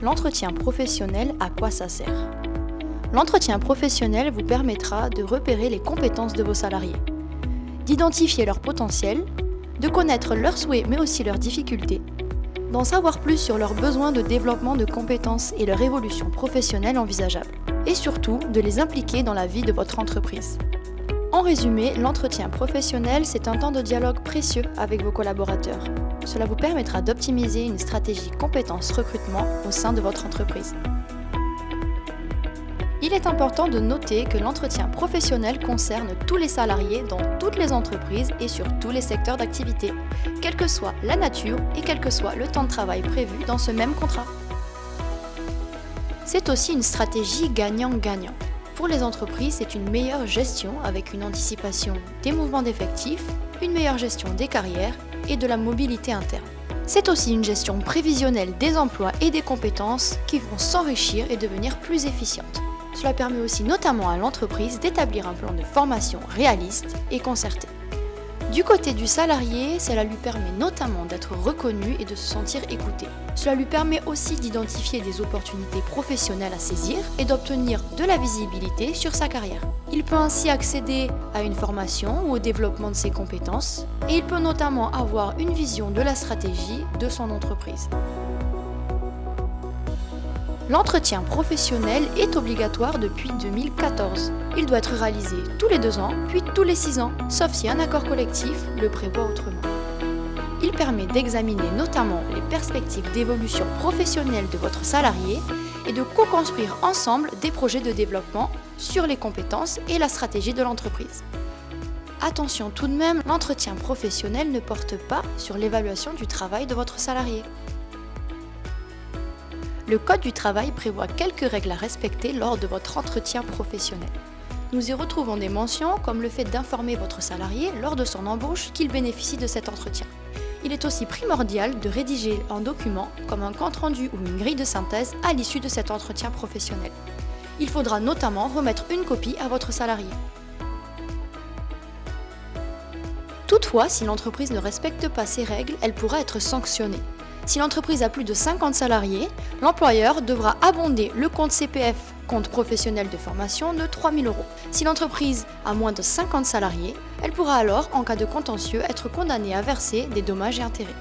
L'entretien professionnel, à quoi ça sert? L'entretien professionnel vous permettra de repérer les compétences de vos salariés, d'identifier leur potentiel, de connaître leurs souhaits mais aussi leurs difficultés, d'en savoir plus sur leurs besoins de développement de compétences et leur évolution professionnelle envisageable, et surtout de les impliquer dans la vie de votre entreprise. En résumé, l'entretien professionnel, c'est un temps de dialogue précieux avec vos collaborateurs. Cela vous permettra d'optimiser une stratégie compétences-recrutement au sein de votre entreprise. Il est important de noter que l'entretien professionnel concerne tous les salariés dans toutes les entreprises et sur tous les secteurs d'activité, quelle que soit la nature et quel que soit le temps de travail prévu dans ce même contrat. C'est aussi une stratégie gagnant-gagnant. Pour les entreprises, c'est une meilleure gestion avec une anticipation des mouvements d'effectifs, une meilleure gestion des carrières et de la mobilité interne. C'est aussi une gestion prévisionnelle des emplois et des compétences qui vont s'enrichir et devenir plus efficientes. Cela permet aussi notamment à l'entreprise d'établir un plan de formation réaliste et concerté. Du côté du salarié, cela lui permet notamment d'être reconnu et de se sentir écouté. Cela lui permet aussi d'identifier des opportunités professionnelles à saisir et d'obtenir de la visibilité sur sa carrière. Il peut ainsi accéder à une formation ou au développement de ses compétences et il peut notamment avoir une vision de la stratégie de son entreprise. L'entretien professionnel est obligatoire depuis 2014. Il doit être réalisé tous les 2 ans, puis tous les 6 ans, sauf si un accord collectif le prévoit autrement. Il permet d'examiner notamment les perspectives d'évolution professionnelle de votre salarié et de co-construire ensemble des projets de développement sur les compétences et la stratégie de l'entreprise. Attention tout de même, l'entretien professionnel ne porte pas sur l'évaluation du travail de votre salarié. Le Code du travail prévoit quelques règles à respecter lors de votre entretien professionnel. Nous y retrouvons des mentions comme le fait d'informer votre salarié lors de son embauche qu'il bénéficie de cet entretien. Il est aussi primordial de rédiger un document comme un compte-rendu ou une grille de synthèse à l'issue de cet entretien professionnel. Il faudra notamment remettre une copie à votre salarié. Toutefois, si l'entreprise ne respecte pas ces règles, elle pourra être sanctionnée. Si l'entreprise a plus de 50 salariés, l'employeur devra abonder le compte CPF, compte professionnel de formation, de 3 000 €. Si l'entreprise a moins de 50 salariés, elle pourra alors, en cas de contentieux, être condamnée à verser des dommages et intérêts.